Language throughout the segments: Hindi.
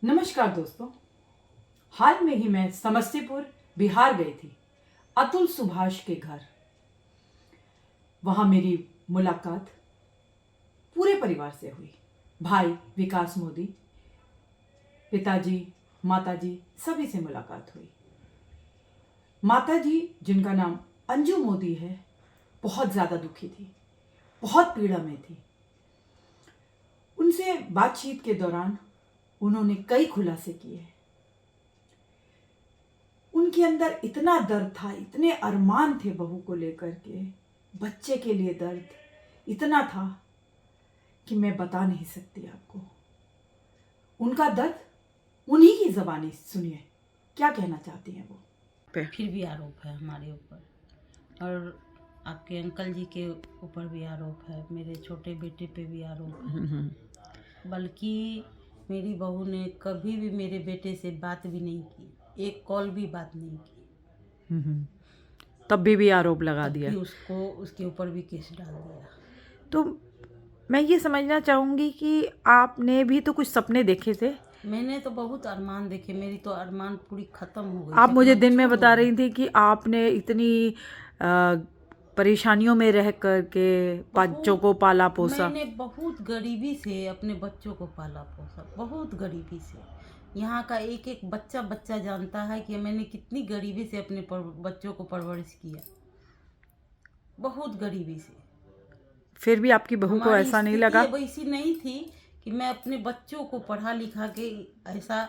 नमस्कार दोस्तों। हाल में ही मैं समस्तीपुर बिहार गई थी, अतुल सुभाष के घर। वहां मेरी मुलाकात पूरे परिवार से हुई। भाई विकास मोदी, पिताजी, माताजी, सभी से मुलाकात हुई। माताजी, जिनका नाम अंजू मोदी है, बहुत ज़्यादा दुखी थी, बहुत पीड़ा में थी। उनसे बातचीत के दौरान उन्होंने कई खुलासे किए। उनके अंदर इतना दर्द था, इतने अरमान थे बहू को लेकर के, बच्चे के लिए दर्द इतना था कि मैं बता नहीं सकती आपको। उनका दर्द उन्हीं की ज़बानी सुनिए, क्या कहना चाहती हैं वो। फिर भी आरोप है हमारे ऊपर, और आपके अंकल जी के ऊपर भी आरोप है, मेरे छोटे बेटे पे भी आरोप है। बल्कि मेरी बहू ने कभी भी मेरे बेटे से बात भी नहीं की, एक कॉल भी बात नहीं की। तब भी आरोप लगा दिया। उसको उसके ऊपर भी केस डाल दिया। तो मैं ये समझना चाहूँगी कि आपने भी तो कुछ सपने देखे थे। मैंने तो बहुत अरमान देखे, मेरी तो अरमान पूरी खत्म हो गई। आप मुझे दिन में बता रही थी कि आपने इतनी परेशानियों में रह करके बच्चों को पाला पोसा। मैंने बहुत गरीबी से अपने बच्चों को पाला पोसा, बहुत गरीबी से। यहाँ का एक एक बच्चा बच्चा जानता है कि मैंने कितनी गरीबी से अपने बच्चों को परवरिश किया, बहुत गरीबी से। फिर भी आपकी बहू को ऐसा नहीं लगा? वैसी नहीं थी कि मैं अपने बच्चों को पढ़ा लिखा के ऐसा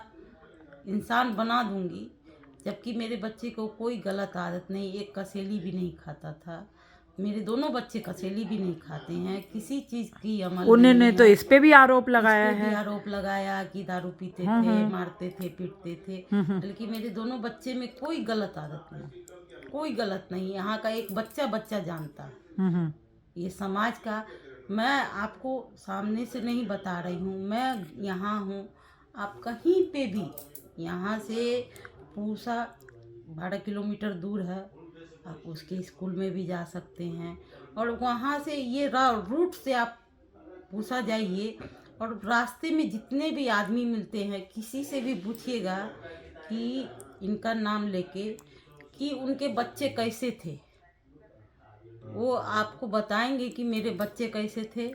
इंसान बना दूंगी, जबकि मेरे बच्चे को कोई गलत आदत नहीं, एक कसेली भी नहीं खाता था। मेरे दोनों बच्चे कसेली भी नहीं खाते हैं, किसी चीज की अमल उन्होंने तो इस पे भी आरोप लगाया है। आरोप लगाया कि दारू पीते थे, मारते थे, पीटते थे। बल्कि मेरे दोनों बच्चे में कोई गलत आदत नहीं, कोई गलत नहीं। यहाँ का एक बच्चा बच्चा जानता है। ये समाज का, मैं आपको सामने से नहीं बता रही हूँ, मैं यहाँ हूँ। आप कहीं पे भी, यहाँ से पूसा 12 किलोमीटर दूर है, आप उसके स्कूल में भी जा सकते हैं। और वहाँ से ये रूट से आप पूसा जाइए, और रास्ते में जितने भी आदमी मिलते हैं, किसी से भी पूछिएगा कि इनका नाम लेके कि उनके बच्चे कैसे थे, वो आपको बताएंगे कि मेरे बच्चे कैसे थे,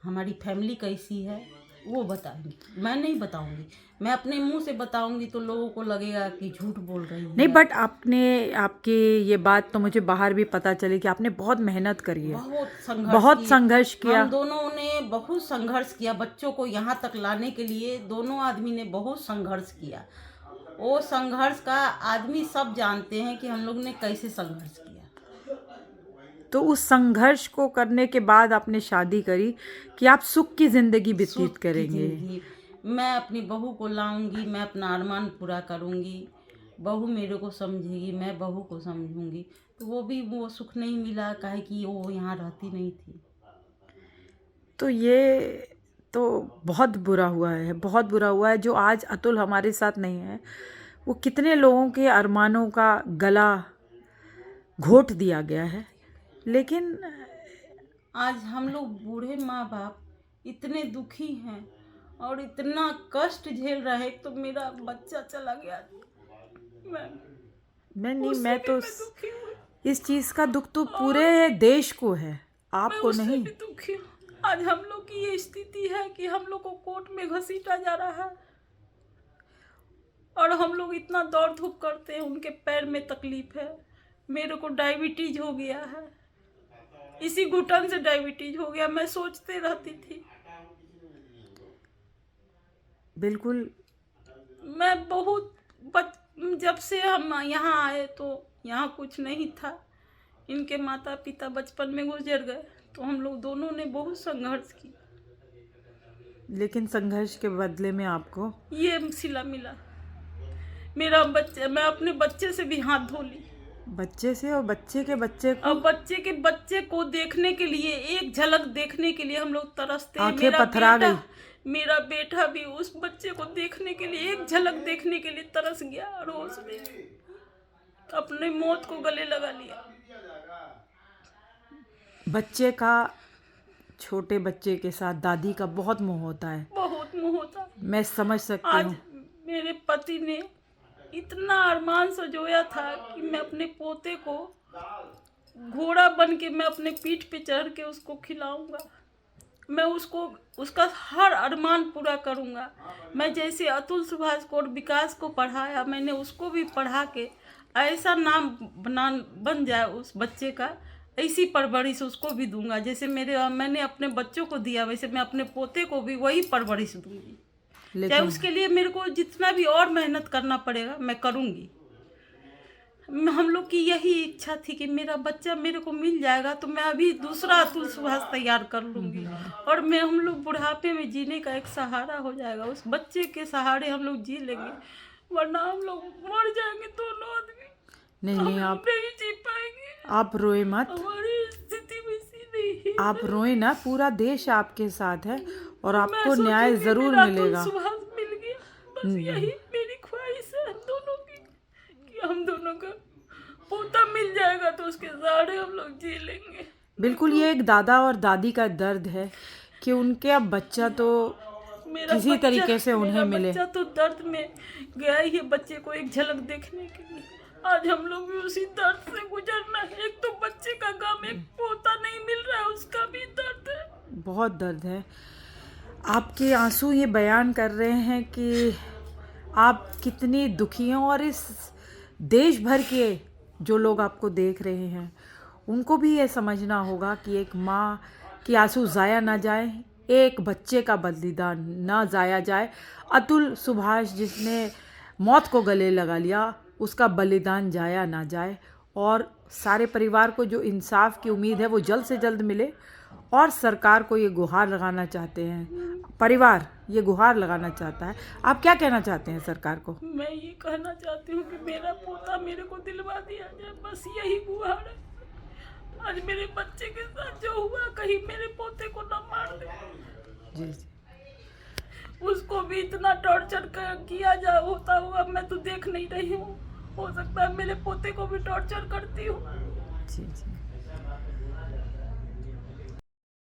हमारी फैमिली कैसी है, वो बताएंगे। मैं नहीं बताऊंगी, मैं अपने मुंह से बताऊंगी तो लोगों को लगेगा कि झूठ बोल रही है। नहीं, बट आपकी ये बात तो मुझे बाहर भी पता चली कि आपने बहुत मेहनत करी है, बहुत संघर्ष किया। हम दोनों ने बहुत संघर्ष किया बच्चों को यहाँ तक लाने के लिए। दोनों आदमी ने बहुत संघर्ष किया। वो संघर्ष का आदमी सब जानते हैं कि हम लोग ने कैसे संघर्ष किया। तो उस संघर्ष को करने के बाद आपने शादी करी कि आप सुख की जिंदगी व्यतीत करेंगे। मैं अपनी बहू को लाऊंगी, मैं अपना अरमान पूरा करूंगी, बहू मेरे को समझेगी, मैं बहू को समझूंगी। तो वो सुख नहीं मिला, काहे कि वो यहाँ रहती नहीं थी। तो ये तो बहुत बुरा हुआ है, बहुत बुरा हुआ है। जो आज अतुल हमारे साथ नहीं है, वो कितने लोगों के अरमानों का गला घोट दिया गया है। लेकिन आज हम लोग बूढ़े माँ बाप इतने दुखी हैं और इतना कष्ट झेल रहे हैं। तो मेरा बच्चा चला गया, मैं तो इस चीज का दुख तो पूरे देश को है, आपको नहीं। दुखी हूँ। आज हम लोग की ये स्थिति है कि हम लोग को कोर्ट में घसीटा जा रहा है, और हम लोग इतना दौड़ धूप करते हैं। उनके पैर में तकलीफ है, मेरे को डायबिटीज हो गया है, इसी घुटन से डायबिटीज हो गया। मैं सोचते रहती थी, बिल्कुल। मैं बहुत जब से हम यहाँ आए तो यहाँ कुछ नहीं था। इनके माता पिता बचपन में गुजर गए, तो हम लोग दोनों ने बहुत संघर्ष किया। लेकिन संघर्ष के बदले में आपको ये सिला मिला। मेरा बच्चा, मैं अपने बच्चे से भी हाथ धो ली, बच्चे से, और बच्चे के बच्चे को, अब बच्चे के बच्चे को देखने के लिए, एक झलक देखने के लिए हम लोग तरसते हैं। आंखें पथरा गई। मेरा बेटा भी उस बच्चे को देखने के लिए, एक झलक देखने के लिए तरस गया, और उसने अपने मौत को गले लगा लिया। बच्चे का, छोटे बच्चे के साथ दादी का बहुत मोह होता है, बहुत मोह होता। मैं समझ सकती हूँ। मेरे पति ने इतना अरमान सजोया था कि मैं अपने पोते को घोड़ा बन के मैं अपने पीठ पे चढ़ के उसको खिलाऊंगा, मैं उसको उसका हर अरमान पूरा करूंगा। मैं जैसे अतुल सुभाष को और विकास को पढ़ाया, मैंने उसको भी पढ़ा के ऐसा नाम बन जाए उस बच्चे का, ऐसी परवरिश उसको भी दूंगा। जैसे मैंने अपने बच्चों को दिया, वैसे मैं अपने पोते को भी वही परवरिश दूंगी। चाहे उसके लिए मेरे को जितना भी और मेहनत करना पड़ेगा मैं करूंगी। हम लोग की यही इच्छा थी कि मेरा बच्चा मेरे को मिल जाएगा तो मैं अभी दूसरा अतुल सुभाष तैयार कर लूँगी और मैं हम लोग बुढ़ापे में जीने का एक सहारा हो जाएगा। उस बच्चे के सहारे हम लोग जी लेंगे, वरना हम लोग मर जाएंगे दोनों आदमी। नहीं आप नहीं जी पाएंगे। आप रोए मत, हमारी स्थिति वैसी नहीं है। आप रोए ना, पूरा देश आपके साथ है और मैं आपको सोचूं न्याय कि जरूर मेरा मिलेगा। अतुल सुभाष मिल गया, बस यही मेरी ख्वाहिश है हम दोनों की, कि हम दोनों का पोता मिल जाएगा तो उसके सहारे हम लोग जी लेंगे। बिल्कुल, ये एक दादा और दादी का दर्द है कि उनके अब बच्चा तो किसी तरीके से उन्हें मिले। बच्चा तो दर्द में गया ही है बच्चे को एक झलक देखने के लिए। आज हम लोग भी उसी दर्द से गुजरना है। एक तो बच्चे का गम, एक पोता नहीं मिल रहा है उसका भी दर्द है। बहुत दर्द है। आपके आंसू ये बयान कर रहे हैं कि आप कितनी दुखी हैं और इस देश भर के जो लोग आपको देख रहे हैं उनको भी ये समझना होगा कि एक माँ की आंसू ज़ाया ना जाए, एक बच्चे का बलिदान ना ज़ाया जाए। अतुल सुभाष जिसने मौत को गले लगा लिया, उसका बलिदान जाया ना जाए और सारे परिवार को जो इंसाफ की उम्मीद है वो जल्द से जल्द मिले। और सरकार को ये गुहार लगाना चाहते हैं, परिवार ये गुहार लगाना चाहता है। आप क्या कहना चाहते हैं सरकार को? मैं ये कहना चाहती हूँ कि मेरा पोता मेरे को दिलवा दिया जाए, बस यही गुहार है। आज मेरे बच्चे के साथ जो हुआ, कहीं मेरे पोते को न मार दे। जी जी, उसको भी इतना टॉर्चर किया जा होता हुआ मैं तो देख नहीं रही हूँ। हो सकता है मेरे पोते को भी टॉर्चर करती हूँ। जी जी।